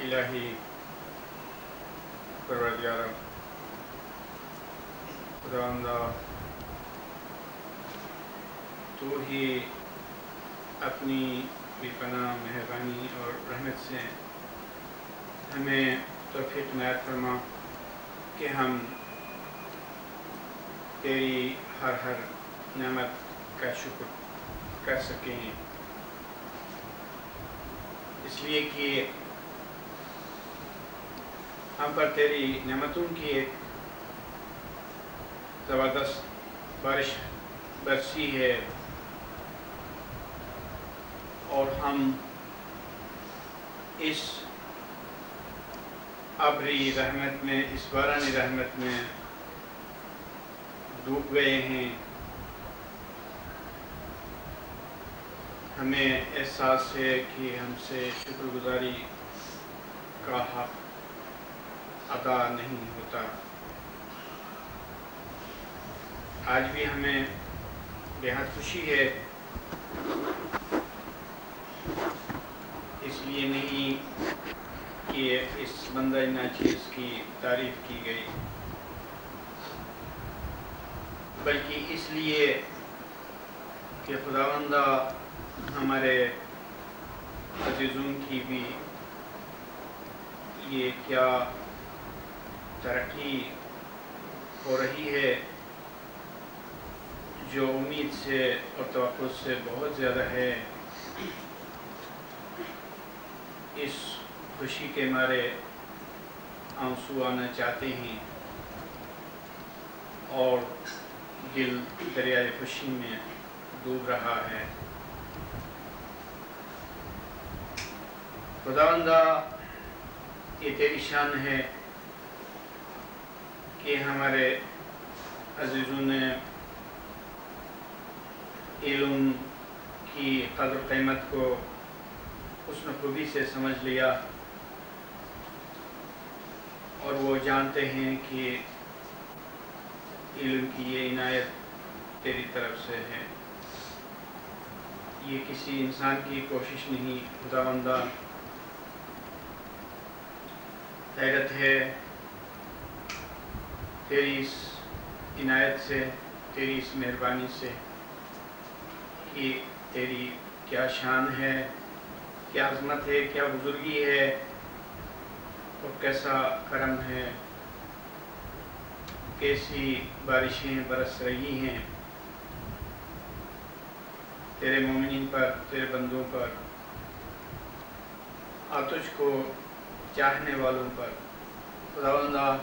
الہی پروردگار خداوندہ، تو ہی اپنی بے پناہ مہربانی اور رحمت سے ہمیں توفیق عنایت فرما کہ ہم تیری ہر نعمت کا شکر کر سکیں، اس لیے کہ ہم پر تیری نعمتوں کی ایک زبردست بارش برسی ہے، اور ہم اس ابری رحمت میں، اس بارانی رحمت میں ڈوب گئے ہیں۔ ہمیں احساس ہے کہ ہم سے شکر گزاری کا حق ادا نہیں ہوتا۔ آج بھی ہمیں بہت خوشی ہے، اس لیے نہیں کہ اس بندہ ناچیز کی تعریف کی گئی، بلکہ اس لیے کہ خداوندہ ہمارے عزیزوں کی بھی یہ کیا ترقی ہو رہی ہے جو امید سے اور توقع سے بہت زیادہ ہے۔ اس خوشی کے مارے آنسو آنا چاہتے ہیں اور دل دریائے خوشی میں ڈوب رہا ہے۔ خداوندہ، یہ تیری شان ہے کہ ہمارے عزیزوں نے علم کی قدر قیمت کو حسن خوبی سے سمجھ لیا، اور وہ جانتے ہیں کہ علم کی یہ عنایت تیری طرف سے ہے، یہ کسی انسان کی کوشش نہیں۔ خداوندہ، حیرت ہے تیری اس عنایت سے، تیری اس مہربانی سے کہ تیری کیا شان ہے، کیا عظمت ہے، کیا بزرگی ہے، اور کیسا کرم ہے، کیسی بارشیں برس رہی ہیں تیرے مومنین پر، تیرے بندوں پر، تجھ کو چاہنے والوں پر۔ خداوندہ،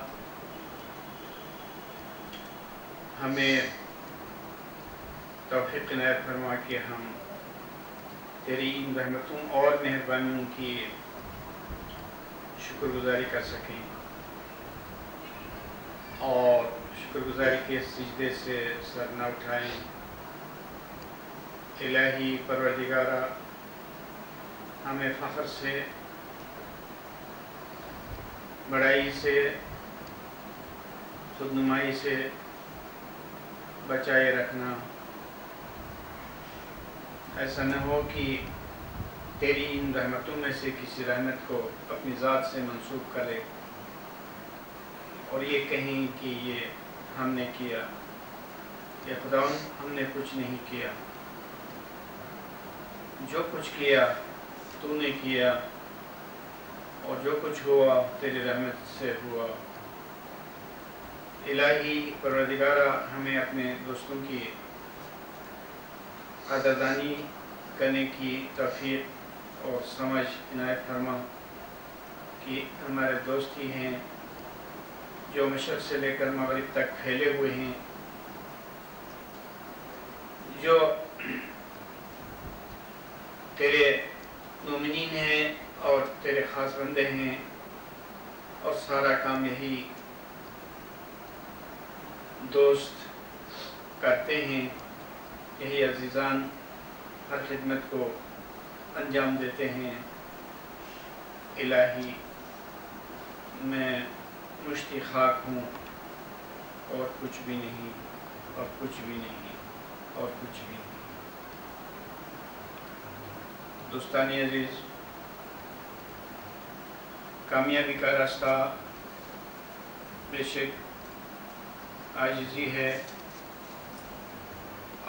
ہمیں توفیق عنایت فرما کہ ہم تیری ان رحمتوں اور مہربانیوں کی شکر گزاری کر سکیں، اور شکر گزاری کے سجدے سے سر نہ اٹھائیں۔ الہی پروردگارہ، ہمیں فخر سے، بڑائی سے، خودنمائی سے بچائے رکھنا۔ ایسا نہ ہو کہ تیری ان رحمتوں میں سے کسی رحمت کو اپنی ذات سے منسوب کرے اور یہ کہیں کہ یہ ہم نے کیا، یا خداوند ہم نے کچھ نہیں کیا۔ جو کچھ کیا تو نے کیا، اور جو کچھ ہوا تیری رحمت سے ہوا۔ الہی پروردگارہ، ہمیں اپنے دوستوں کی قدردانی کرنے کی توفیق اور سمجھ عنایت فرما کہ ہمارے دوست ہی ہیں جو مشرق سے لے کر مغرب تک پھیلے ہوئے ہیں، جو تیرے مومنین ہیں اور تیرے خاص بندے ہیں، اور سارا کام یہی دوست کرتے ہیں، یہی عزیزان ہر خدمت کو انجام دیتے ہیں۔ الہی، میں مشتی خاک ہوں، اور کچھ بھی نہیں، اور کچھ بھی نہیں، اور کچھ بھی نہیں۔ دوستانی عزیز، کامیابی کا راستہ بے شک عاجزی ہے۔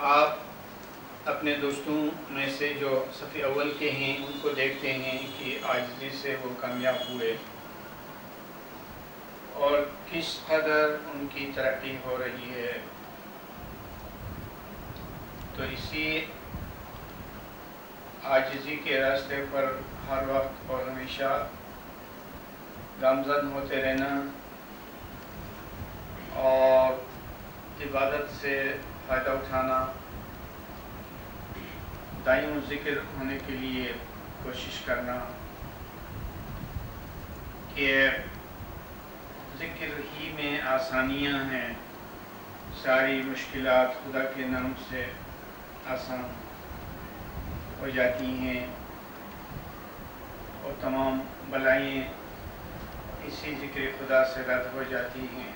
آپ اپنے دوستوں میں سے جو صف اول کے ہیں ان کو دیکھتے ہیں کہ عاجزی سے وہ کامیاب ہوئے اور کس قدر ان کی ترقی ہو رہی ہے۔ تو اسی عاجزی کے راستے پر ہر وقت اور ہمیشہ گامزن ہوتے رہنا اور عبادت سے فائدہ اٹھانا، دائم ذکر ہونے کے لیے کوشش کرنا کہ ذکر ہی میں آسانیاں ہیں، ساری مشکلات خدا کے نام سے آسان ہو جاتی ہیں اور تمام بلائیں اسی ذکر خدا سے رد ہو جاتی ہیں۔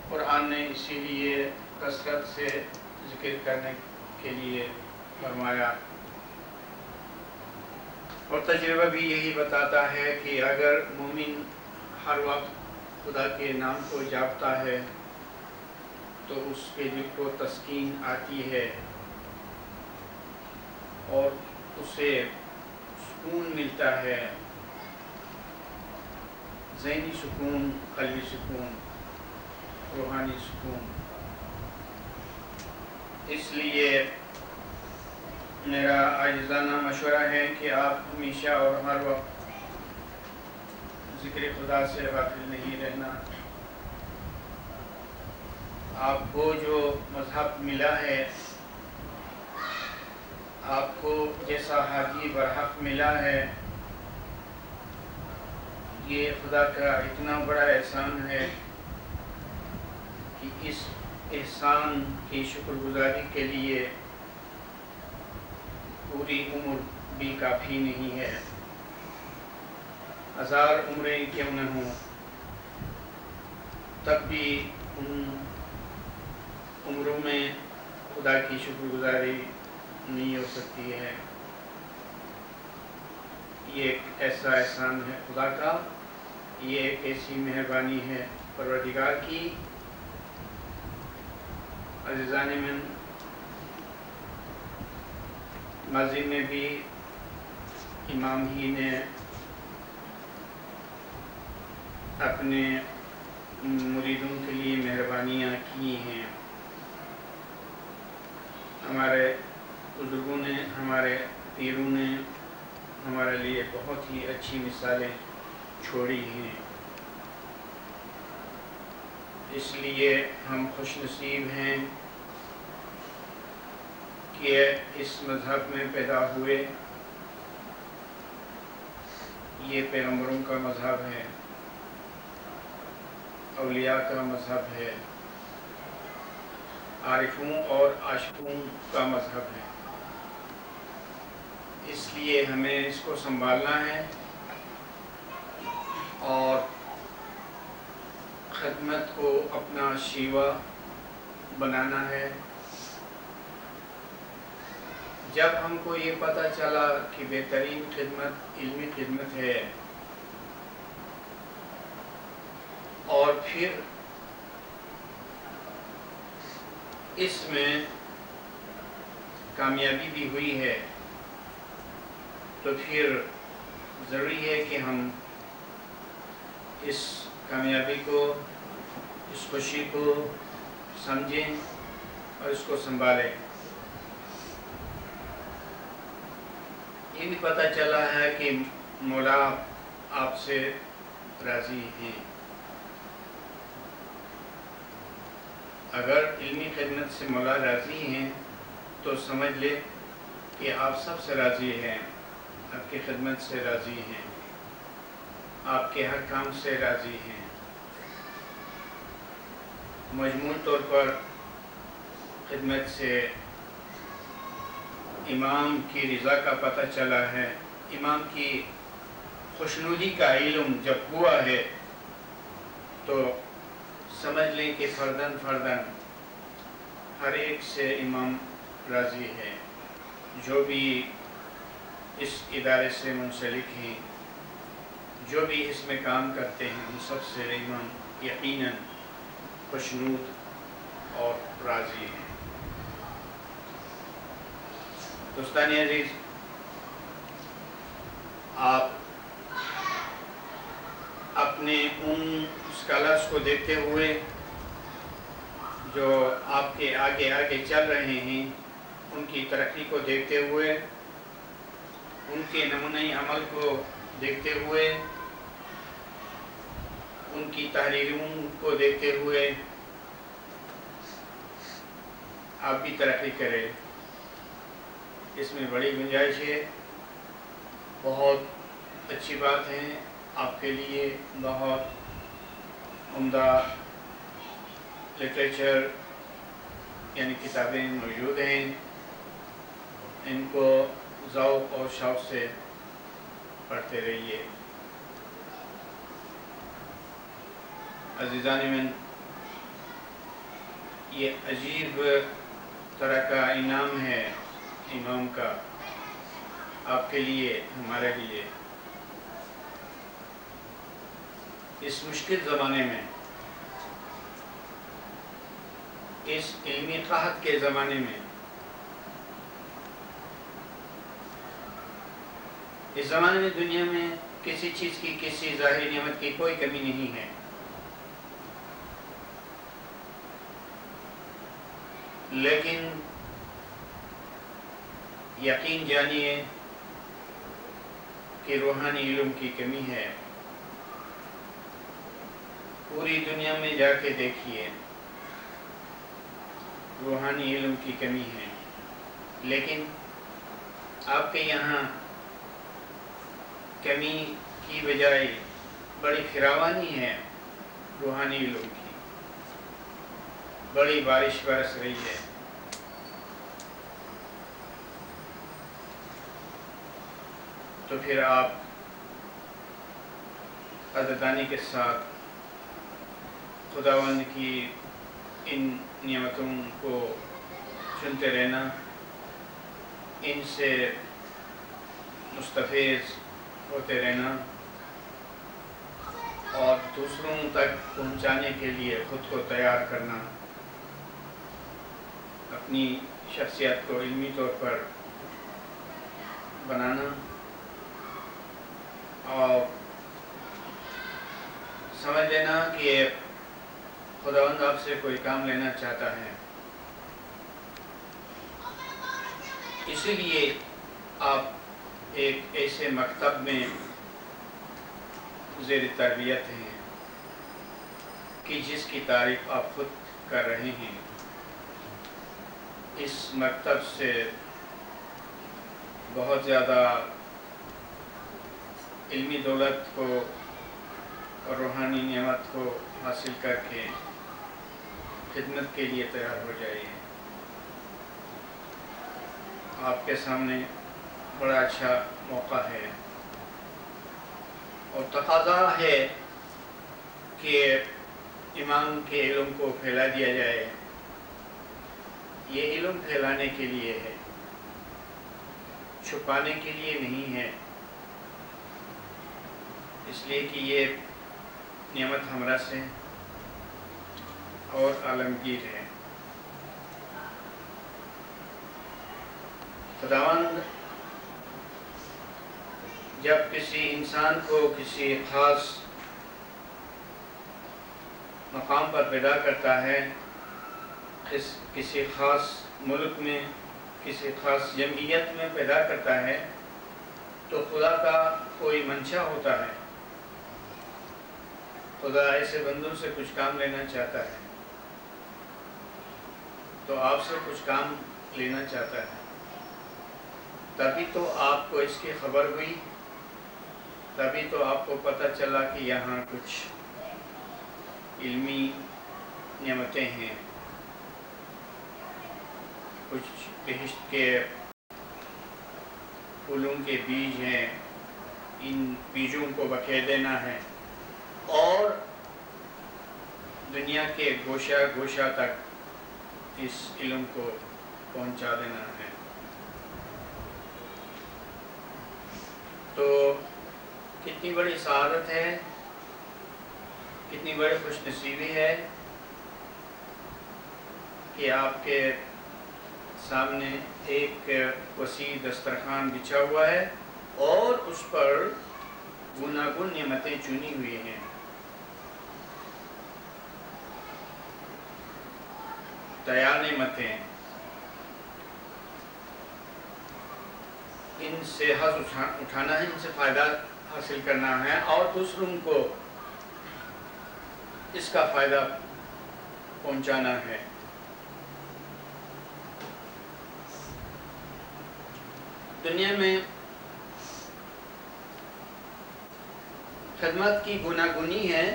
قرآن نے اسی لیے کثرت سے ذکر کرنے کے لیے فرمایا، اور تجربہ بھی یہی بتاتا ہے کہ اگر مومن ہر وقت خدا کے نام کو جاپتا ہے تو اس کے دل کو تسکین آتی ہے اور اسے سکون ملتا ہے، ذہنی سکون، قلبی سکون، روحانی سکون۔ اس لیے میرا عاجزانہ مشورہ ہے کہ آپ ہمیشہ اور ہر وقت ذکر خدا سے غافل نہیں رہنا۔ آپ کو جو مذہب ملا ہے، آپ کو جیسا ہادی برحق ملا ہے، یہ خدا کا اتنا بڑا احسان ہے کہ اس احسان کی شکر گزاری کے لیے پوری عمر بھی کافی نہیں ہے، 1000 عمریں کیوں نہ ہوں، تب بھی ان عمروں میں خدا کی شکر گزاری نہیں ہو سکتی ہے۔ یہ ایک ایسا احسان ہے خدا کا، یہ ایک ایسی مہربانی ہے پروردگار کی۔ عزیزان من، ماضی میں بھی امام ہی نے اپنے مریدوں کے لیے مہربانیاں کی ہیں، ہمارے بزرگوں نے، ہمارے پیروں نے ہمارے لیے بہت ہی اچھی مثالیں چھوڑی ہیں۔ اس لیے ہم خوش نصیب ہیں کہ اس مذہب میں پیدا ہوئے۔ یہ پیغمبروں کا مذہب ہے، اولیاء کا مذہب ہے، عارفوں اور عاشقوں کا مذہب ہے۔ اس لیے ہمیں اس کو سنبھالنا ہے اور خدمت کو اپنا شیوا بنانا ہے۔ جب ہم کو یہ پتہ چلا کہ بہترین خدمت علمی خدمت ہے اور پھر اس میں کامیابی بھی ہوئی ہے، تو پھر ضروری ہے کہ ہم اس کامیابی کو، اس خوشی کو سمجھیں اور اس کو سنبھالیں۔ یہ بھی پتہ چلا ہے کہ مولا آپ سے راضی ہیں۔ اگر علمی خدمت سے مولا راضی ہیں تو سمجھ لے کہ آپ سب سے راضی ہیں، آپ کی خدمت سے راضی ہیں، آپ کے ہر کام سے راضی ہیں۔ مجموعی طور پر خدمت سے امام کی رضا کا پتہ چلا ہے، امام کی خوشنودی کا علم جب ہوا ہے تو سمجھ لیں کہ فرداً ہر ایک سے امام راضی ہے۔ جو بھی اس ادارے سے منسلک ہیں، جو بھی اس میں کام کرتے ہیں، ان سب سے امام یقیناً خوشنود اور راضی ہیں۔ دوستان عزیز، آپ اپنے ان اسکالرس کو دیکھتے ہوئے جو آپ کے آگے آگے چل رہے ہیں، ان کی ترقی کو دیکھتے ہوئے، ان کے نمونۂ عمل کو دیکھتے ہوئے، ان کی تحریروں کو دیکھتے ہوئے آپ بھی ترقی کریں۔ اس میں بڑی گنجائش ہے، بہت اچھی بات ہے، آپ کے لیے بہت عمدہ لٹریچر یعنی کتابیں موجود ہیں، ان کو ذوق اور شوق سے پڑھتے رہیے۔ عزیزان من، یہ عجیب طرح کا انعام ہے امام کا، آپ کے لیے، ہمارے لیے، اس مشکل زمانے میں، اس علمی قحط کے زمانے میں، اس زمانے میں دنیا میں کسی چیز کی، کسی ظاہری نعمت کی کوئی کمی نہیں ہے، لیکن یقین جانیے کہ روحانی علم کی کمی ہے۔ پوری دنیا میں جا کے دیکھیے، روحانی علم کی کمی ہے، لیکن آپ کے یہاں کمی کی بجائے بڑی فراوانی ہے روحانی علم کی، بڑی بارش برس رہی ہے۔ تو پھر آپ قدردانی کے ساتھ خداوند کی ان نعمتوں کو سنتے رہنا، ان سے مستفیض ہوتے رہنا اور دوسروں تک پہنچانے کے لیے خود کو تیار کرنا، اپنی شخصیت کو علمی طور پر بنانا، اور سمجھ لینا کہ خداوند آپ سے کوئی کام لینا چاہتا ہے، اسی لیے آپ ایک ایسے مکتب میں زیر تربیت ہیں کہ جس کی تعریف آپ خود کر رہے ہیں۔ اس مکتب سے بہت زیادہ علمی دولت کو اور روحانی نعمت کو حاصل کر کے خدمت کے لیے تیار ہو جائیے۔ آپ کے سامنے بڑا اچھا موقع ہے اور تقاضا ہے کہ امام کے علم کو پھیلا دیا جائے۔ یہ علم پھیلانے کے لیے ہے، چھپانے کے لیے نہیں ہے، اس لیے کہ یہ نعمت ہمراہ سے اور عالمگیر ہے۔ خداوند جب کسی انسان کو کسی خاص مقام پر پیدا کرتا ہے، کسی خاص ملک میں، کسی خاص جمعیت میں پیدا کرتا ہے، تو خدا کا کوئی منشا ہوتا ہے۔ خدا ایسے بندوں سے کچھ کام لینا چاہتا ہے، تو آپ سے کچھ کام لینا چاہتا ہے، تبھی تو آپ کو اس کی خبر ہوئی، تبھی تو آپ کو پتہ چلا کہ یہاں کچھ علمی نعمتیں ہیں، کچھ بہشت کے علوم کے بیج ہیں، ان بیجوں کو بکھیر دینا ہے اور دنیا کے گوشہ گوشہ تک اس علم کو پہنچا دینا ہے۔ تو کتنی بڑی سعادت ہے، کتنی بڑی خوش نصیبی ہے کہ آپ کے سامنے ایک وسیع دسترخوان بچھا ہوا ہے اور اس پر گناگن نعمتیں چنی ہوئی ہیں۔ تیار نعمتیں، ان سے حظ اٹھانا ہے، ان سے فائدہ حاصل کرنا ہے اور دوسروں کو اس کا فائدہ پہنچانا ہے۔ دنیا میں خدمت کی گناگنی ہے،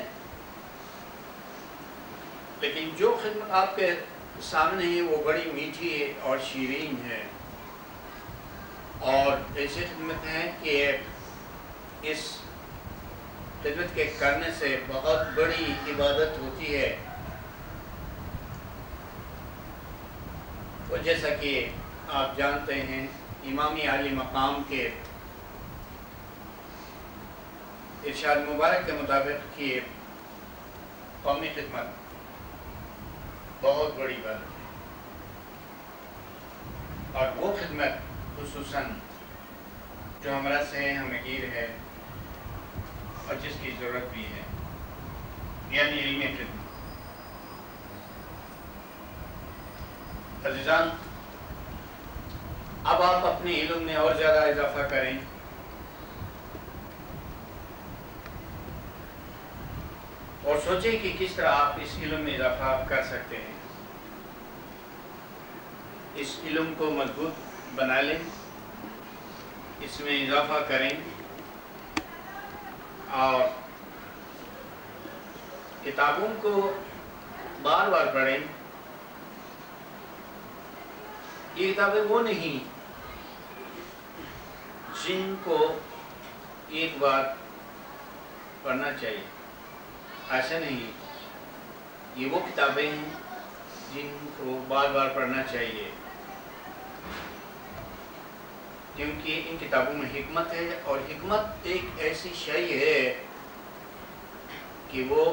لیکن جو خدمت آپ کے سامنے ہے وہ بڑی میٹھی اور شیرین ہے، اور ایسی خدمت ہے کہ اس خدمت کے کرنے سے بہت بڑی عبادت ہوتی ہے۔ اور جیسا کہ آپ جانتے ہیں امامی عالی مقام کے ارشاد مبارک کے مطابق کہ قومی خدمت بہت بڑی بات ہے، اور وہ خدمت خصوصاً جو ہمارا سے ہمیں گیر ہے اور جس کی ضرورت بھی ہے، یعنی علمی خدمت۔ عزیزان، اب آپ اپنے علم میں اور زیادہ اضافہ کریں، اور سوچیں کہ کس طرح آپ اس علم میں اضافہ کر سکتے ہیں۔ اس علم کو مضبوط بنا لیں، اس میں اضافہ کریں اور کتابوں کو بار بار پڑھیں۔ یہ کتابیں وہ نہیں جن کو ایک بار پڑھنا چاہیے، ایسا نہیں، یہ وہ کتابیں ہیں جن کو بار بار پڑھنا چاہیے، کیونکہ ان کتابوں میں حکمت ہے، اور حکمت ایک ایسی شے ہے کہ وہ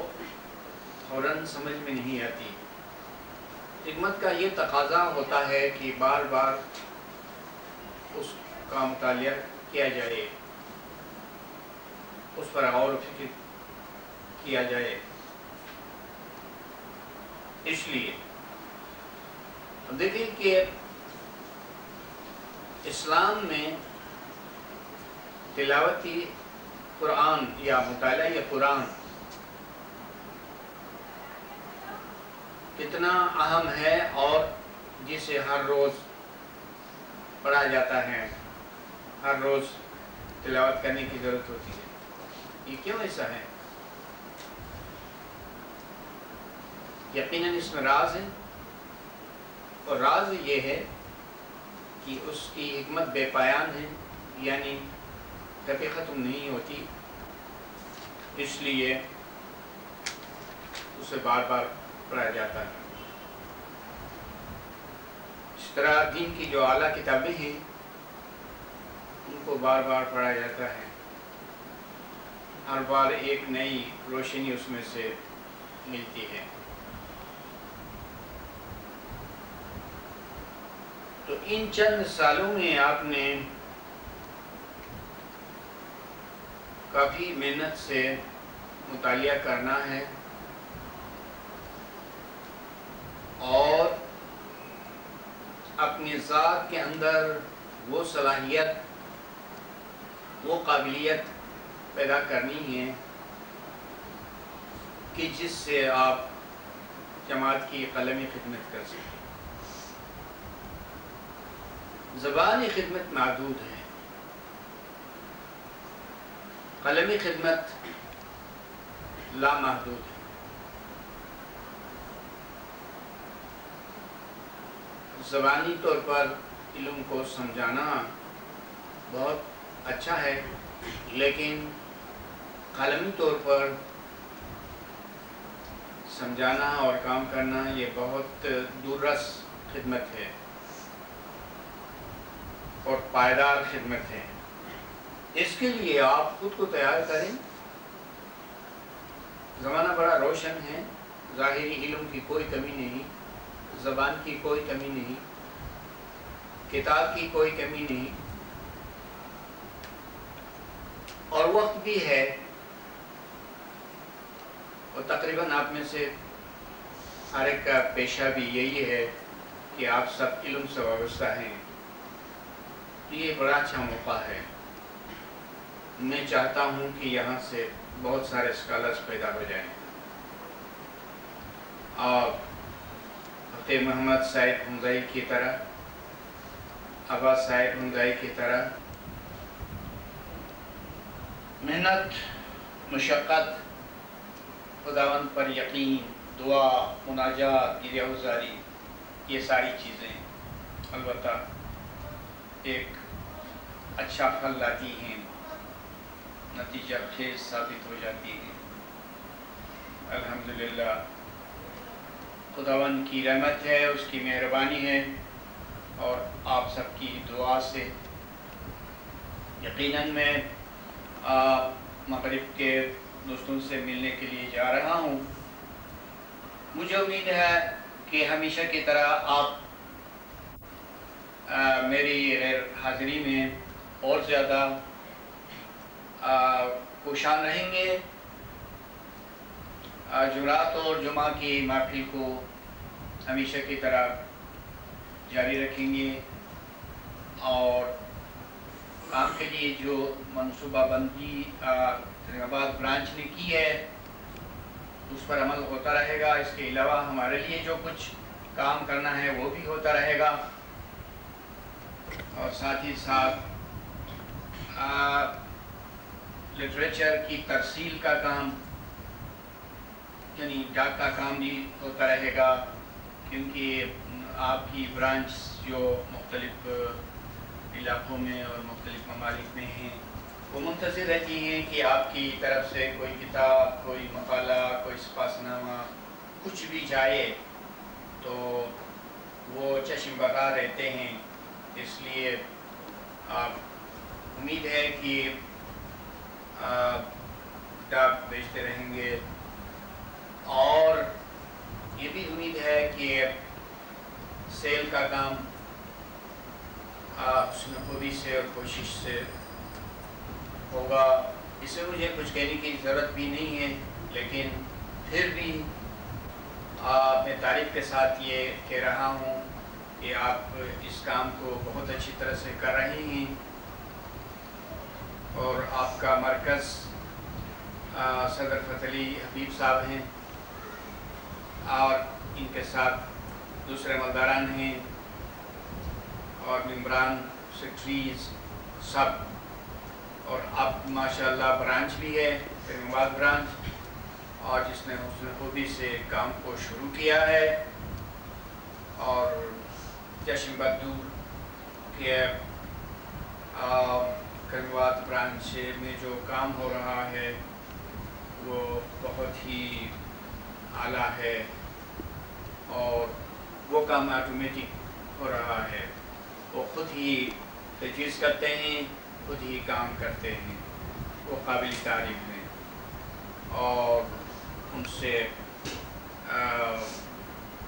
فوراً سمجھ میں نہیں آتی۔ حکمت کا یہ تقاضا ہوتا ہے کہ بار بار اس کا مطالعہ کیا جائے، اس پر غور و فکر کیا جائے۔ اس لیے دیکھیں کہ اسلام میں تلاوتی قرآن یا مطالعہ قرآن کتنا اہم ہے، اور جسے ہر روز پڑھا جاتا ہے، ہر روز تلاوت کرنے کی ضرورت ہوتی ہے۔ یہ کیوں ایسا ہے؟ یقیناً اس میں راز ہے، اور راز یہ ہے کہ اس کی حکمت بے پایان ہے، یعنی کبھی ختم نہیں ہوتی، اس لیے اسے بار بار پڑھا جاتا ہے۔ اس طرح دین کی جو اعلیٰ کتابیں ہیں ان کو بار بار پڑھا جاتا ہے، ہر بار ایک نئی روشنی اس میں سے ملتی ہے۔ تو ان چند سالوں میں آپ نے کافی محنت سے مطالعہ کرنا ہے، اور اپنی ذات کے اندر وہ صلاحیت، وہ قابلیت پیدا کرنی ہے کہ جس سے آپ جماعت کی قلمی خدمت کر سکیں۔ زبانی خدمت محدود ہے، قلمی خدمت لامحدود ہے۔ زبانی طور پر علم کو سمجھانا بہت اچھا ہے، لیکن قلمی طور پر سمجھانا اور کام کرنا یہ بہت دوررس خدمت ہے اور پائیدار خدمت ہے۔ اس کے لیے آپ خود کو تیار کریں. زمانہ بڑا روشن ہے، ظاہری علم کی کوئی کمی نہیں، زبان کی کوئی کمی نہیں، کتاب کی کوئی کمی نہیں، اور وقت بھی ہے. اور تقریباً آپ میں سے ہر ایک کا پیشہ بھی یہی ہے کہ آپ سب علم سے وابستہ ہیں. یہ بڑا اچھا موقع ہے. میں چاہتا ہوں کہ یہاں سے بہت سارے اسکالرس پیدا ہو جائیں. اور حفیظ محمد سعید حمزائی کی طرح، عباس سعید حمزائی کی طرح محنت، مشقت، خداوند پر یقین، دعا، مناجات، گریہ گزاری، یہ ساری چیزیں البتہ ایک اچھا پھل لاتی ہیں، نتیجہ خیز ثابت ہو جاتی ہیں. الحمدللہ خداوند کی رحمت ہے، اس کی مہربانی ہے، اور آپ سب کی دعا سے یقیناً میں مغرب کے دوستوں سے ملنے کے لیے جا رہا ہوں. مجھے امید ہے کہ ہمیشہ کی طرح آپ میری غیر حاضری میں اور زیادہ کوشاں رہیں گے. جمعرات اور جمعہ کی محفل کو ہمیشہ کی طرح جاری رکھیں گے، اور کام کے لیے جو منصوبہ بندی اسلام آباد برانچ نے کی ہے اس پر عمل ہوتا رہے گا. اس کے علاوہ ہمارے لیے جو کچھ کام کرنا ہے وہ بھی ہوتا رہے گا، اور ساتھ ہی ساتھ لٹریچر کی ترسیل کا کام، یعنی ڈاک کا کام بھی ہوتا رہے گا، کیونکہ آپ کی برانچ جو مختلف علاقوں میں اور مختلف ممالک میں ہیں وہ منتظر رہتی ہیں کہ آپ کی طرف سے کوئی کتاب، کوئی مقالہ، کوئی سپاس نامہ کچھ بھی جائے تو وہ چشم بغار رہتے ہیں. اس لیے امید ہے کہ ڈاک بھیجتے رہیں گے، اور یہ بھی امید ہے کہ سیل کا کام حسن خوبی سے اور کوشش سے ہوگا. اس میں مجھے کچھ کہنے کی ضرورت بھی نہیں ہے، لیکن پھر بھی میں تعریف کے ساتھ یہ کہہ رہا ہوں کہ آپ اس کام کو بہت اچھی طرح سے کر رہے ہیں، اور آپ کا مرکز صدر فتح علی حبیب صاحب ہیں، اور ان کے ساتھ دوسرے عملداران ہیں اور ممبران، سیکٹریز سب، اور اب ماشاءاللہ برانچ بھی ہے اسلام آباد برانچ، اور جس نے حسن خوبی سے کام کو شروع کیا ہے. اور جشن بدور کے اسلام آباد برانچ میں جو کام ہو رہا ہے وہ بہت ہی اعلیٰ ہے، اور وہ کام آٹومیٹک ہو رہا ہے. وہ خود ہی تجویز کرتے ہیں، خود ہی کام کرتے ہیں. وہ قابل تعریف ہیں، اور ان سے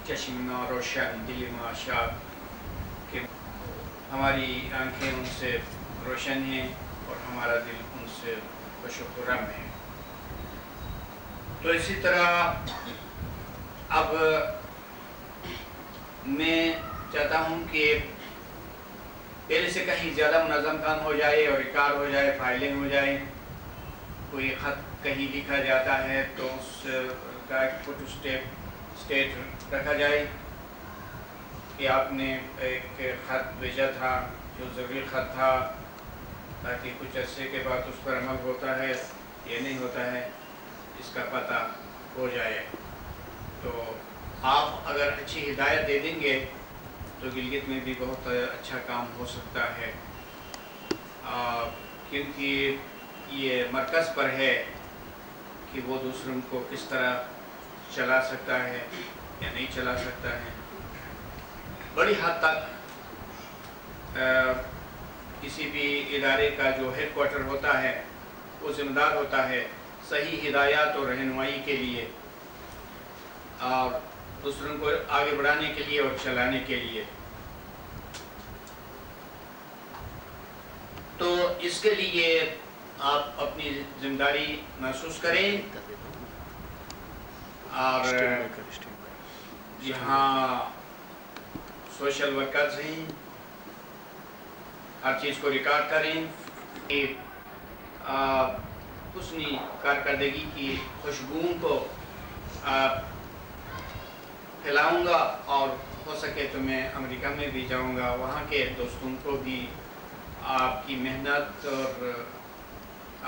چشم روشن، دل معاشات کہ ہماری آنکھیں ان سے روشن ہیں اور ہمارا دل ان سے خوش و خرم ہے. تو اسی طرح اب میں چاہتا ہوں کہ پہلے سے کہیں زیادہ منظم کام ہو جائے اور ریکارڈ ہو جائے، فائلنگ ہو جائے. کوئی خط کہیں لکھا جاتا ہے تو اس کا ایک فوٹو اسٹیٹ رکھا جائے کہ آپ نے ایک خط بھیجا تھا جو ضروری خط تھا، تاکہ کچھ عرصے کے بعد اس پر عمل ہوتا ہے یہ نہیں ہوتا ہے، اس کا پتہ ہو جائے. تو آپ اگر اچھی ہدایت دے دیں گے تو گلگت میں بھی بہت اچھا کام ہو سکتا ہے، کیونکہ یہ مرکز پر ہے کہ وہ دوسروں کو کس طرح چلا سکتا ہے یا نہیں چلا سکتا ہے. بڑی حد تک کسی بھی ادارے کا جو ہیڈ کوارٹر ہوتا ہے وہ ذمہ دار ہوتا ہے صحیح ہدایات اور رہنمائی کے لیے اور دوسروں کو آگے بڑھانے کے لیے اور چلانے کے لیے. تو اس کے لیے آپ اپنی ذمہ داری محسوس کریں اور یہاں سوشل ورکرز ہیں، ہر چیز کو ریکارڈ کریں. حسنی کارکردگی کی خوشبوؤں کو پھیلاؤں گا اور ہو سکے تو میں امریکہ میں بھی جاؤں گا، وہاں کے دوستوں کو بھی آپ کی محنت اور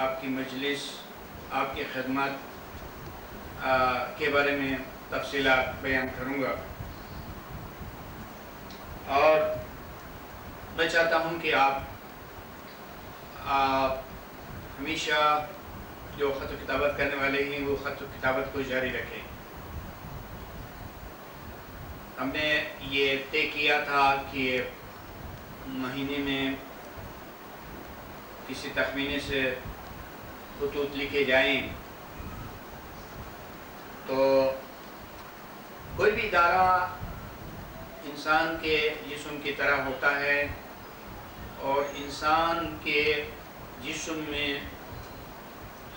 آپ کی مجلس، آپ کی خدمت کے بارے میں تفصیلات بیان کروں گا. اور میں چاہتا ہوں کہ آپ ہمیشہ جو خط و کتابت کرنے والے ہیں وہ خط و کتابت کو جاری رکھیں. ہم نے یہ طے کیا تھا کہ مہینے میں کسی تخمینے سے خطوط لکھے جائیں. تو کوئی بھی ادارہ انسان کے جسم کی طرح ہوتا ہے اور انسان کے جسم میں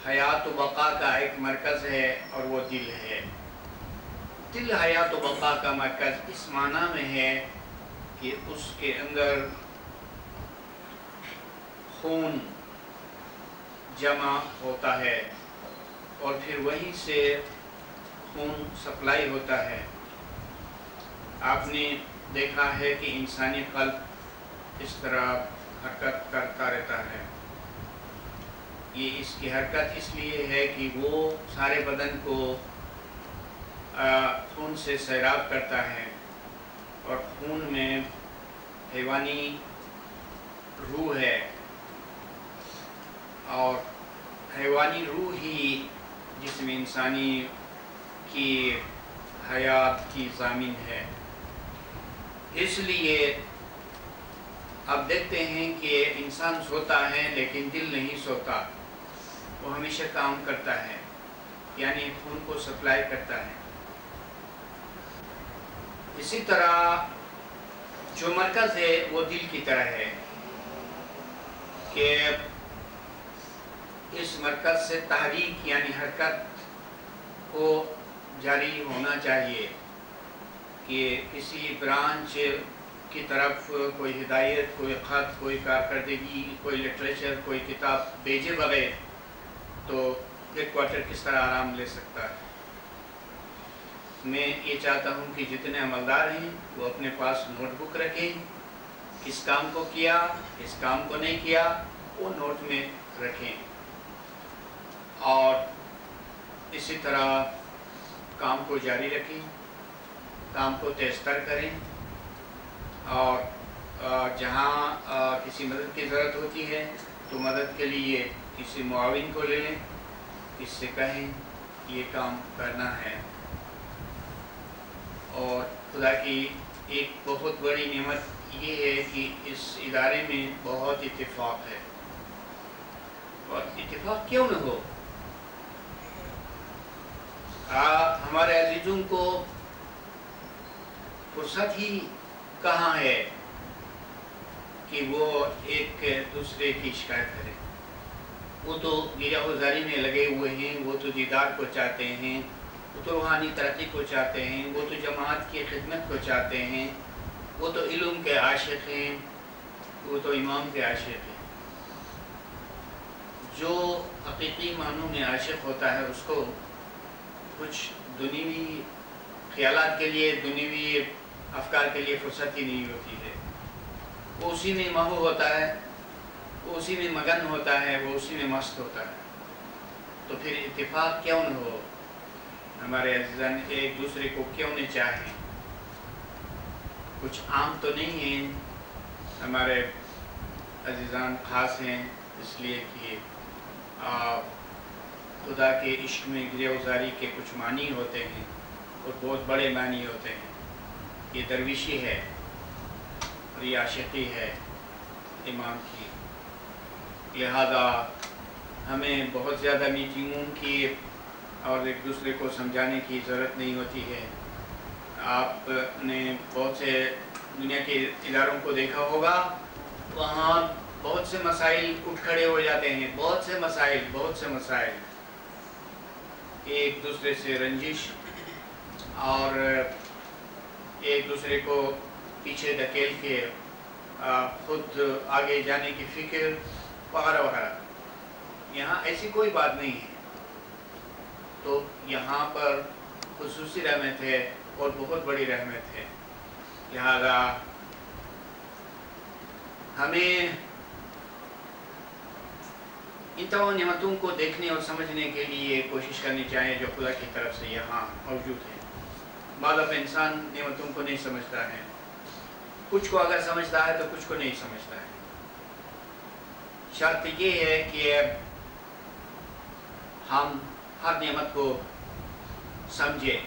حیات و بقا کا ایک مرکز ہے اور وہ دل ہے. دل حیات و بقا کا مرکز اس معنی میں ہے کہ اس کے اندر خون جمع ہوتا ہے اور پھر وہیں سے خون سپلائی ہوتا ہے. آپ نے دیکھا ہے کہ انسانی قلب اس طرح حرکت کرتا رہتا ہے. یہ اس کی حرکت اس لیے ہے کہ وہ سارے بدن کو خون سے سیراب کرتا ہے اور خون میں حیوانی روح ہے اور حیوانی روح ہی جسم انسانی کی حیات کی ضامن ہے. اس لیے آپ دیکھتے ہیں کہ انسان سوتا ہے لیکن دل نہیں سوتا، وہ ہمیشہ کام کرتا ہے، یعنی خون کو سپلائی کرتا ہے. اسی طرح جو مرکز ہے وہ دل کی طرح ہے کہ اس مرکز سے تحریک یعنی حرکت کو جاری ہونا چاہیے کہ کسی برانچ کی طرف کوئی ہدایت، کوئی خط، کوئی کارکردگی، کوئی لٹریچر، کوئی کتاب بھیجے بغیر تو ہیڈ کوارٹر کس طرح آرام لے سکتا ہے. میں یہ چاہتا ہوں کہ جتنے عملدار ہیں وہ اپنے پاس نوٹ بک رکھیں، کس کام کو کیا، کس کام کو نہیں کیا، وہ نوٹ میں رکھیں اور اسی طرح کام کو جاری رکھیں، کام کو تیز تر کریں اور جہاں کسی مدد کی ضرورت ہوتی ہے تو مدد کے لیے کسی معاون کو لے لیں، اس سے کہیں یہ کام کرنا ہے. اور خدا کی ایک بہت بڑی نعمت یہ ہے کہ اس ادارے میں بہت اتفاق ہے. اور اتفاق کیوں نہ ہو، ہمارے عزیزوں کو فرصت ہی کہاں ہے کہ وہ ایک دوسرے کی شکایت کریں. وہ تو گرہ گزاری میں لگے ہوئے ہیں، وہ تو دیدار کو چاہتے ہیں، وہ تو روحانی ترقی کو چاہتے ہیں، وہ تو جماعت کی خدمت کو چاہتے ہیں، وہ تو علم کے عاشق ہیں، وہ تو امام کے عاشق ہیں. جو حقیقی معنوں میں عاشق ہوتا ہے اس کو کچھ دنیوی خیالات کے لیے، دنیوی افکار کے لیے فرصت ہی نہیں ہوتی ہے. وہ اسی میں محو ہوتا ہے، وہ اسی میں مگن ہوتا ہے، وہ اسی میں مست ہوتا ہے. تو پھر اتفاق کیوں نہ ہو، ہمارے عزیزان ایک دوسرے کو کیوں نہ چاہیں. کچھ عام تو نہیں ہیں، ہمارے عزیزان خاص ہیں اس لیے کہ خدا کے عشق میں گرہ گزاری کے کچھ معنی ہوتے ہیں اور بہت بڑے معنی ہوتے ہیں. یہ درویشی ہے اور یہ عاشقی ہے. امام کی، لہذا ہمیں بہت زیادہ میٹنگوں کی اور ایک دوسرے کو سمجھانے کی ضرورت نہیں ہوتی ہے۔ آپ نے بہت سے دنیا کے اداروں کو دیکھا ہوگا، وہاں بہت سے مسائل اٹھ کھڑے ہو جاتے ہیں، بہت سے مسائل، ایک دوسرے سے رنجش اور ایک دوسرے کو پیچھے دھکیل کے خود آگے جانے کی فکر وغیرہ۔ یہاں ایسی کوئی بات نہیں ہے، تو یہاں پر خصوصی رحمت ہے اور بہت بڑی رحمت ہے، لہذا ہمیں ان تمام نعمتوں کو دیکھنے اور سمجھنے کے لیے کوشش کرنی چاہیے جو خدا کی طرف سے یہاں موجود ہے۔ بعض دفعہ انسان نعمتوں کو نہیں سمجھتا ہے، کچھ کو اگر سمجھتا ہے تو کچھ کو نہیں سمجھتا ہے۔ شرط یہ ہے کہ ہم ہر نعمت کو سمجھیں۔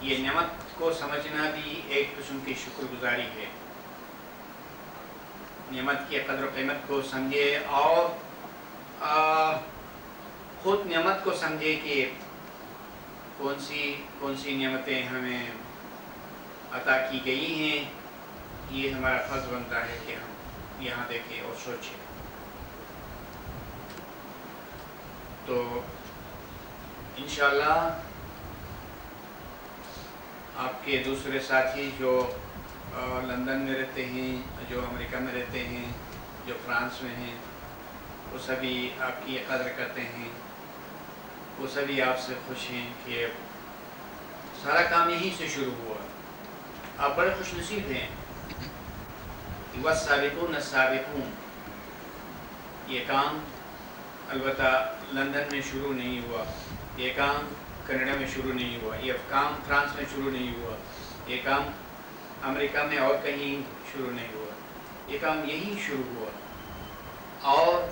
یہ نعمت کو سمجھنا بھی ایک قسم کی شکر گزاری ہے۔ نعمت کی قدر و قیمت کو سمجھے اور خود نعمت کو سمجھے کہ کون سی نعمتیں ہمیں عطا کی گئی ہیں۔ یہ ہمارا فرض بنتا ہے کہ ہم یہاں دیکھیں اور سوچیں۔ تو انشاءاللہ آپ کے دوسرے ساتھی جو لندن میں رہتے ہیں، جو امریکہ میں رہتے ہیں، جو فرانس میں ہیں، وہ سبھی آپ کی قدر کرتے ہیں، وہ سبھی آپ سے خوش ہیں کہ سارا کام یہیں سے شروع ہوا۔ آپ بڑے خوش نصیب ہیں۔ والسابقون السابقون، یہ کام البتہ لندن میں شروع نہیں ہوا، یہ کام کینیڈا میں شروع نہیں ہوا، یہ کام فرانس میں شروع نہیں ہوا، یہ کام امریکہ میں اور کہیں شروع نہیں ہوا، یہ کام یہیں شروع ہوا، اور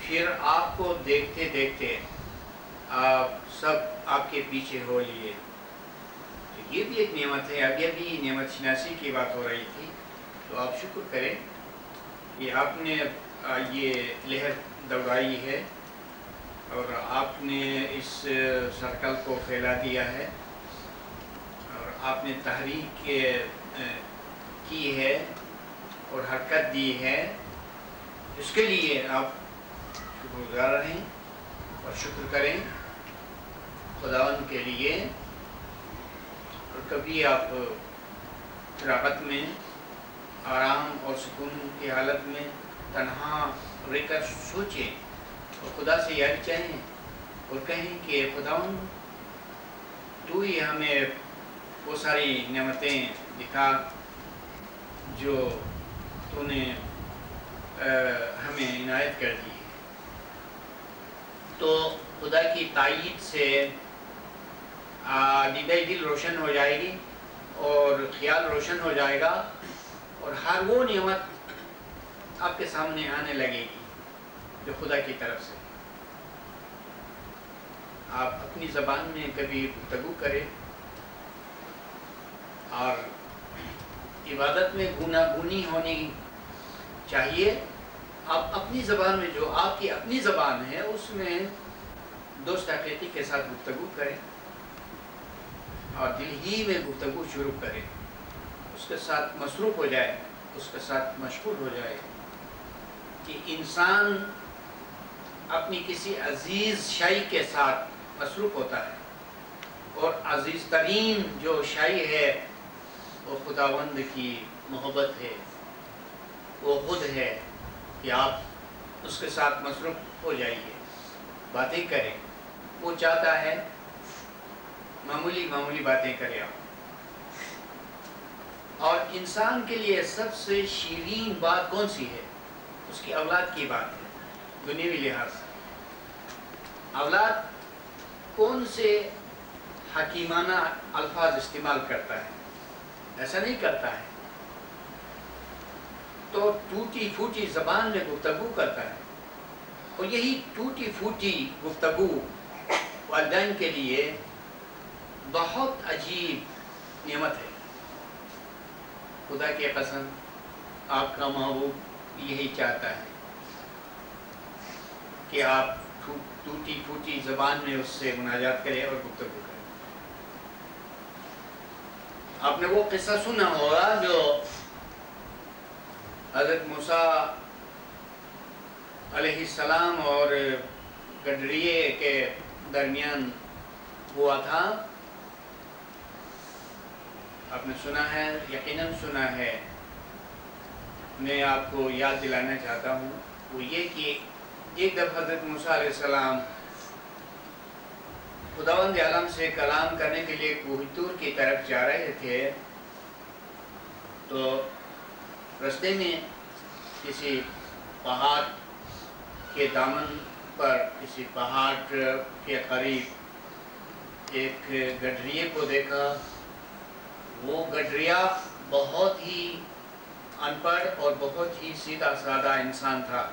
پھر آپ کو دیکھتے دیکھتے سب آپ کے پیچھے ہو لیے۔ تو یہ بھی ایک نعمت ہے۔ اب یہ بھی نعمت شناسی کی بات ہو رہی تھی، تو آپ شکر کریں کہ آپ نے یہ لہر دوڑائی ہے اور آپ نے اس سرکل کو پھیلا دیا ہے اور آپ نے تحریک کی ہے اور حرکت دی ہے۔ اس کے لیے آپ شکر گزار رہیں اور شکر کریں خداوند کے لیے۔ اور کبھی آپ فراغت میں، آرام اور سکون کی حالت میں تنہا رہ کر سوچیں اور خدا سے یاد چاہیں اور کہیں کہ خداوند تو ہی ہمیں وہ ساری نعمتیں دکھا جو تو نے ہمیں عنایت کر دی۔ تو خدا کی تائید سے دیدہ دل روشن ہو جائے گی اور خیال روشن ہو جائے گا، اور ہر وہ نعمت آپ کے سامنے آنے لگے گی جو خدا کی طرف سے۔ آپ اپنی زبان میں کبھی گفتگو کریں اور عبادت میں گوناگونی ہونی چاہیے۔ آپ اپنی زبان میں، جو آپ کی اپنی زبان ہے، اس میں دوست حقیقی کے ساتھ گفتگو کریں اور دل ہی میں گفتگو شروع کریں، اس کے ساتھ مصروف ہو جائے، اس کے ساتھ مشغول ہو جائے۔ کہ انسان اپنی کسی عزیز شے کے ساتھ مصروف ہوتا ہے، اور عزیز ترین جو شے ہے وہ خداوند کی محبت ہے، وہ خود ہے کہ آپ اس کے ساتھ مصروف ہو جائیے، باتیں کریں۔ وہ چاہتا ہے معمولی باتیں کریں آپ۔ اور انسان کے لیے سب سے شیرین بات کون سی ہے؟ اس کی اولاد کی بات ہے۔ دنیوی لحاظ سے اولاد کون سے حکیمانہ الفاظ استعمال کرتا ہے؟ ایسا نہیں کرتا ہے، تو ٹوٹی پھوٹی زبان میں گفتگو کرتا ہے، اور یہی ٹوٹی پھوٹی گفتگو والدین کے لیے بہت عجیب نعمت ہے۔ خدا کی قسم آپ کا محبوب یہی چاہتا ہے کہ آپ ٹوٹی پھوٹی زبان میں اس سے مناجات کریں اور گفتگو کریں۔ آپ نے وہ قصہ سنا ہوگا جو حضرت موسیٰ علیہ السلام اور گڈریے کے درمیان ہوا تھا۔ آپ نے سنا ہے، یقیناً سنا ہے۔ میں آپ کو یاد دلانا چاہتا ہوں وہ یہ کہ ایک دفعہ حضرت موسیٰ علیہ السلام خداوند عالم سے کلام کرنے کے لیے کوہ طور کی طرف جا رہے تھے، تو رستے میں کسی پہاڑ کے دامن پر، کسی پہاڑ کے قریب ایک گڈریے کو دیکھا۔ وہ گڈریا بہت ہی ان پڑھ اور بہت ہی سیدھا سادہ انسان تھا۔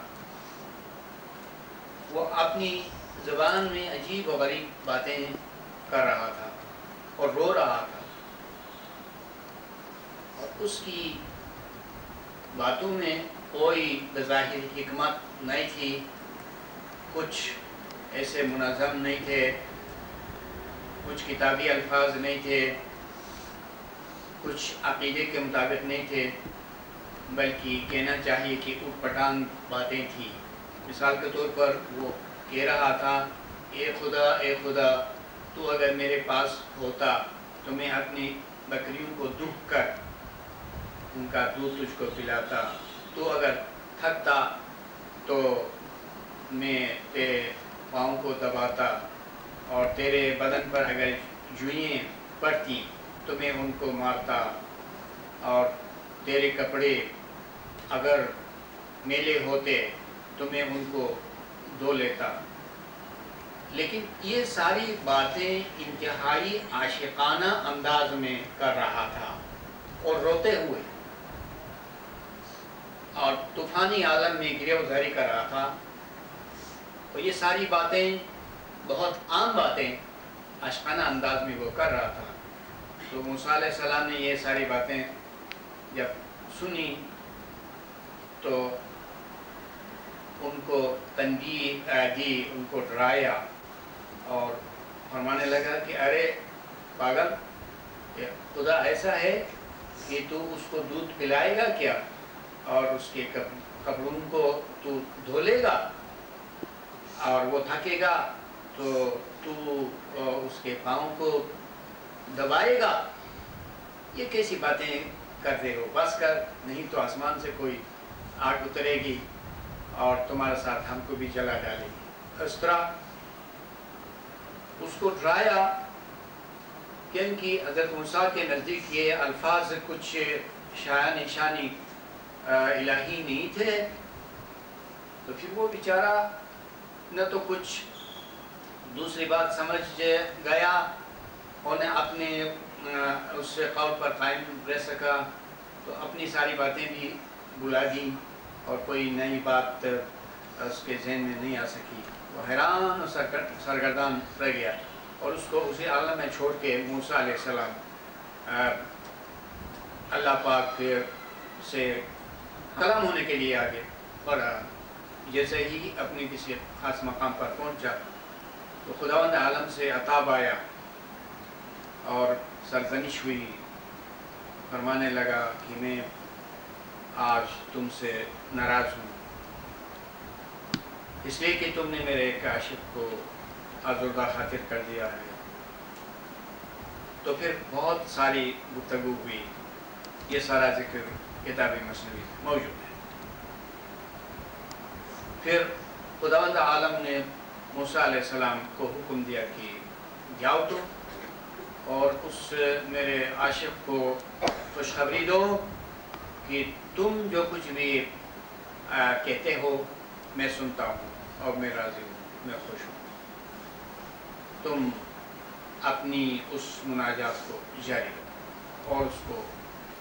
وہ اپنی زبان میں عجیب و غریب باتیں کر رہا تھا اور رو رہا تھا، اور اس کی باتوں میں کوئی بظاہر حکمت نہیں تھی، کچھ ایسے منظم نہیں تھے، کچھ کتابی الفاظ نہیں تھے، کچھ عقیدے کے مطابق نہیں تھے، بلکہ کہنا چاہیے کہ اوٹ پٹانگ باتیں تھیں۔ مثال کے طور پر وہ کہہ رہا تھا، اے خدا تو اگر میرے پاس ہوتا تو میں اپنی بکریوں کو دھوپ کر ان کا دودھ تجھ کو پلاتا، تو اگر تھکتا تو میں تیرے پاؤں کو دباتا، اور تیرے بدن پر اگر جوئیں پڑتی تو میں ان کو مارتا، اور تیرے کپڑے اگر میلے ہوتے تو میں ان کو دھو لیتا۔ لیکن یہ ساری باتیں انتہائی عاشقانہ انداز میں کر رہا تھا اور روتے ہوئے، اور طوفانی عالم میں گریوزاری کر رہا تھا۔ اور یہ ساری باتیں بہت عام باتیں عاشقانہ انداز میں وہ کر رہا تھا۔ تو موسیٰ علیہ السلام نے یہ ساری باتیں جب سنی تو ان کو تنبیہ دی، ان کو ڈرایا، اور فرمانے لگا کہ ارے پاگل، خدا ایسا ہے کہ تو اس کو دودھ پلائے گا کیا، اور اس کے کپڑوں کو تو دھو لے گا، اور وہ تھکے گا تو اس کے پاؤں کو دبائے گا؟ یہ کیسی باتیں کرتے ہو، بس کر، نہیں تو آسمان سے کوئی آگ اترے گی اور تمہارے ساتھ ہم کو بھی جلا ڈالے گی۔ اس طرح اس کو ڈرایا، کیونکہ حضرت موسیٰ کے نزدیک یہ الفاظ کچھ شانی الہی نہیں تھے۔ تو پھر وہ بیچارہ نہ تو کچھ دوسری بات سمجھ گیا اور نہ اپنے اس قول پر قائم رہ سکا، تو اپنی ساری باتیں بھی بلا دی اور کوئی نئی بات اس کے ذہن میں نہیں آ سکی۔ وہ حیران اور سرگردان رہ گیا، اور اس کو اسی عالم میں چھوڑ کے موسیٰ علیہ السلام اللہ پاک سے کلام ہونے کے لیے آگے بڑھا۔ جیسے ہی اپنے کسی خاص مقام پر پہنچا تو خداوند عالم سے عطاب آیا اور سرزنش ہوئی، فرمانے لگا کہ میں آج تم سے ناراض ہوں، اس لیے کہ تم نے میرے ایک عاشق کو آزردہ خاطر کر دیا ہے۔ تو پھر بہت ساری گفتگو ہوئی، یہ سارا ذکر کتاب مثنوی موجود ہے۔ پھر خداوند عالم نے موسیٰ علیہ السلام کو حکم دیا کہ جاؤ تم اور اس میرے عاشق کو خوشخبری دو کہ تم جو کچھ بھی کہتے ہو میں سنتا ہوں اور میں راضی ہوں، میں خوش ہوں، تم اپنی اس مناجات کو جاری رکھو اور اس کو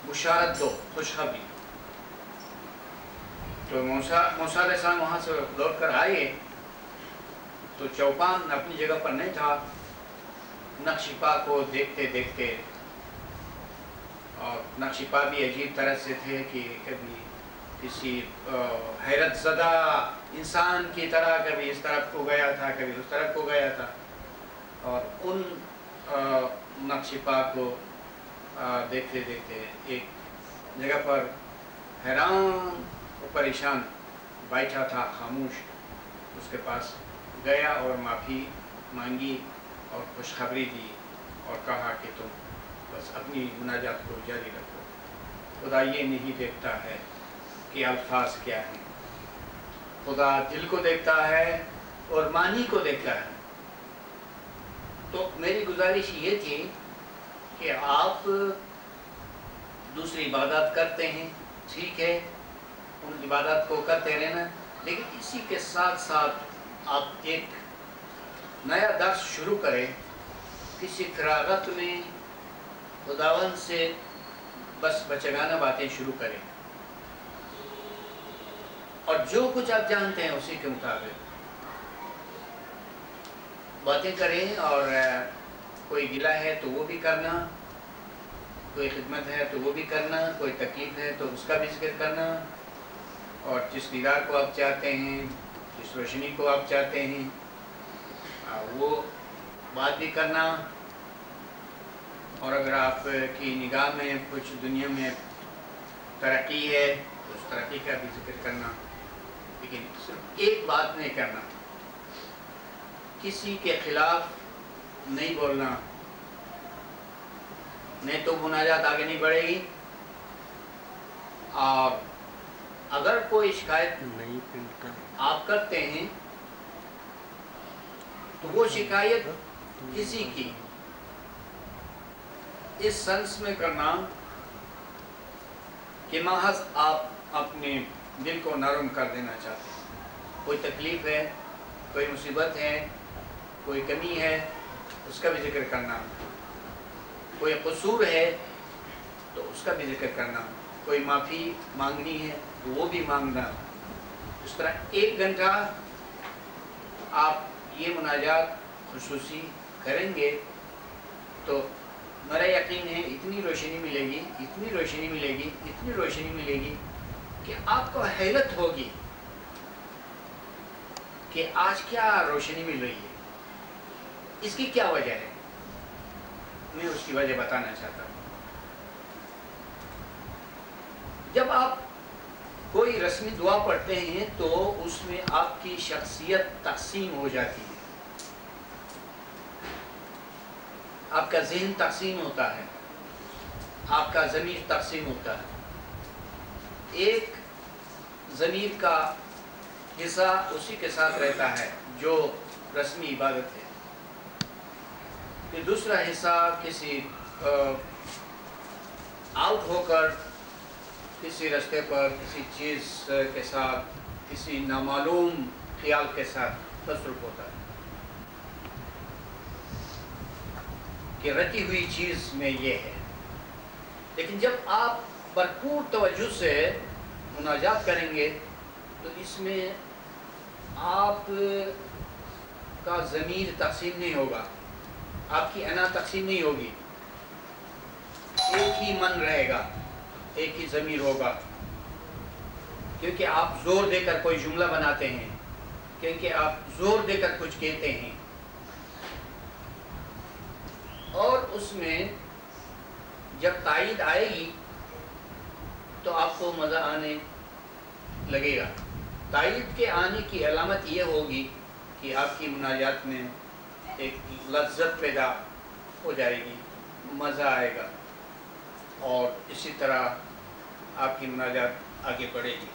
بشارت دو، خوشخبری دو۔ تو موسیٰ علیہ السلام وہاں سے لوٹ کر آئے تو چوپان اپنی جگہ پر نہیں تھا، نقش پا کو دیکھتے دیکھتے، اور نقش پا بھی عجیب طرح سے تھے کہ کبھی کسی حیرت زدہ انسان کی طرح کبھی اس طرف کو گیا تھا، کبھی اس طرف کو گیا تھا، اور ان نقش پا کو دیکھتے دیکھتے ایک جگہ پر حیران و پریشان بیٹھا تھا، خاموش. اس کے پاس گیا اور معافی مانگی اور خوشخبری دی اور کہا کہ تم بس اپنی مناجات کو جاری رکھو. خدا یہ نہیں دیکھتا ہے کہ الفاظ کیا ہیں، خدا دل کو دیکھتا ہے اور معنی کو دیکھتا ہے. تو میری گزارش یہ تھی کہ آپ دوسری عبادات کرتے ہیں، ٹھیک ہے، ان عبادات کو کرتے رہنا، لیکن اسی کے ساتھ ساتھ آپ ایک نیا درس شروع کریں. کسی فراغت میں خداوند سے بس بچگانہ باتیں شروع کریں، اور جو کچھ آپ جانتے ہیں اسی کے مطابق باتیں کریں. اور کوئی گلہ ہے تو وہ بھی کرنا، کوئی خدمت ہے تو وہ بھی کرنا، کوئی تکلیف ہے تو اس کا بھی ذکر کرنا، اور جس دیدار کو آپ چاہتے ہیں، جس روشنی کو آپ چاہتے ہیں وہ بات بھی کرنا. اور اگر آپ کی نگاہ میں کچھ دنیا میں ترقی ہے تو اس ترقی کا بھی ذکر کرنا. لیکن صرف ایک بات نہیں کرنا، کسی کے خلاف نہیں بولنا، نہیں تو مناجات آگے نہیں بڑھے گی. اور اگر کوئی شکایت آپ کرتے ہیں تو وہ شکایت کسی کی اس سنس میں کرنا کہ محض آپ اپنے دل کو نرم کر دینا چاہتے ہیں. کوئی تکلیف ہے، کوئی مصیبت ہے، کوئی کمی ہے، اس کا بھی ذکر کرنا. کوئی قصور ہے تو اس کا بھی ذکر کرنا. کوئی معافی مانگنی ہے تو وہ بھی مانگنا. اس طرح 1 گھنٹہ آپ یہ مناجات خصوصی کریں گے تو میرا یقین ہے اتنی روشنی ملے گی، اتنی روشنی ملے گی، اتنی روشنی ملے گی کہ آپ کو حیرت ہوگی کہ آج کیا روشنی مل رہی ہے، اس کی کیا وجہ ہے. میں اس کی وجہ بتانا چاہتا ہوں. جب آپ کوئی رسمی دعا پڑھتے ہیں تو اس میں آپ کی شخصیت تقسیم ہو جاتی ہے، آپ کا ذہن تقسیم ہوتا ہے، آپ کا ضمیر تقسیم ہوتا ہے. ایک ضمیر کا حصہ اسی کے ساتھ رہتا ہے جو رسمی عبادت ہے، پھر دوسرا حصہ کسی آؤٹ ہو کر کسی رستے پر کسی چیز کے ساتھ، کسی نامعلوم خیال کے ساتھ مصروف ہوتا ہے کہ رٹی ہوئی چیز میں یہ ہے. لیکن جب آپ بھرپور توجہ سے مناجات کریں گے تو اس میں آپ کا ضمیر تقسیم نہیں ہوگا، آپ کی انا تقسیم نہیں ہوگی، ایک ہی من رہے گا، ایک ہی ضمیر ہوگا. کیونکہ آپ زور دے کر کوئی جملہ بناتے ہیں، کیونکہ آپ زور دے کر کچھ کہتے ہیں، اور اس میں جب تائید آئے گی تو آپ کو مزہ آنے لگے گا. تائید کے آنے کی علامت یہ ہوگی کہ آپ کی مناجات میں ایک لذت پیدا ہو جائے گی، مزہ آئے گا، اور اسی طرح آپ کی مناجات آگے بڑھے گی.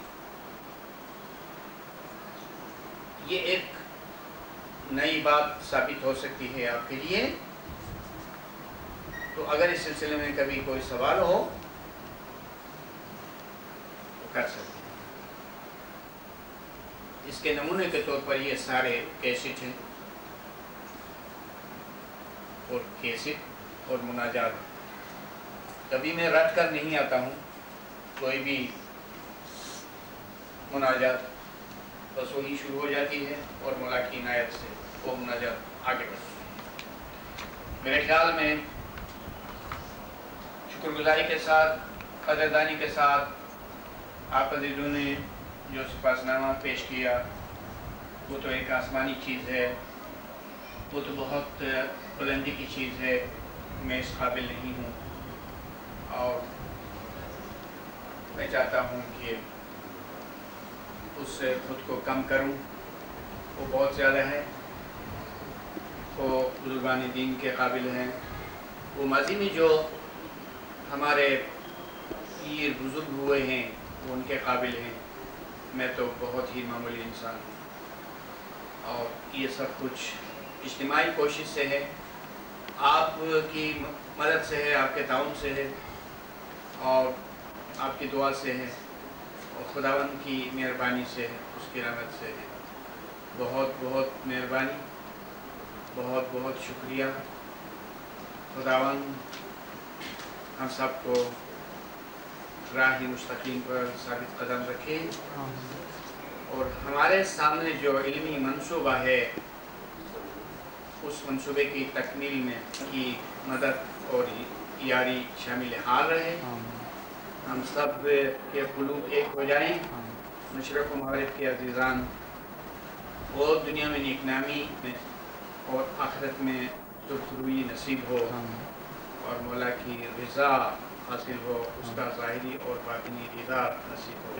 یہ ایک نئی بات ثابت ہو سکتی ہے آپ کے لیے. تو اگر اس سلسلے میں کبھی کوئی سوال ہو تو کر سکتے ہیں. اس کے نمونے کے طور پر یہ سارے کیسٹ ہیں، اور کیسٹ اور مناجات کبھی میں رد کر نہیں آتا ہوں. کوئی بھی مناجات بس وہی شروع ہو جاتی ہے اور مولا کی عنایت سے وہ مناجات آگے بڑھتی ہے. میرے خیال میں شکر گزاری کے ساتھ، قدردانی کے ساتھ آپ عزیزوں نے جو سپاسنامہ پیش کیا وہ تو ایک آسمانی چیز ہے، وہ تو بہت بلندی کی چیز ہے، میں اس قابل نہیں ہوں، اور میں چاہتا ہوں کہ اس سے خود کو کم کروں۔ وہ بہت زیادہ ہے، وہ بزرگان دین کے قابل ہیں، وہ ماضی میں جو ہمارے پیر بزرگ ہوئے ہیں وہ ان کے قابل ہیں، میں تو بہت ہی معمولی انسان ہوں، اور یہ سب کچھ اجتماعی کوشش سے ہے، آپ کی مدد سے ہے، آپ کے تعاون سے ہے، اور آپ کی دعا سے ہے، اور خداوند کی مہربانی سے ہے، اس کی رحمت سے ہے۔ بہت بہت مہربانی، بہت بہت شکریہ۔ خداوند ہم سب کو راہ مستقیم پر ثابت قدم رکھے، اور ہمارے سامنے جو علمی منصوبہ ہے اس منصوبے کی تکمیل میں کی مدد اور یاری شامل حال رہے، ہم سب کے قلوب ایک ہو جائیں، مشرق و مغرب کے عزیزان، اور دنیا میں نیک نامی میں اور آخرت میں سرخروئی نصیب ہو، اور مولا کی رضا حاصل ہو، اس کا ظاہری اور باطنی دیدار نصیب ہو۔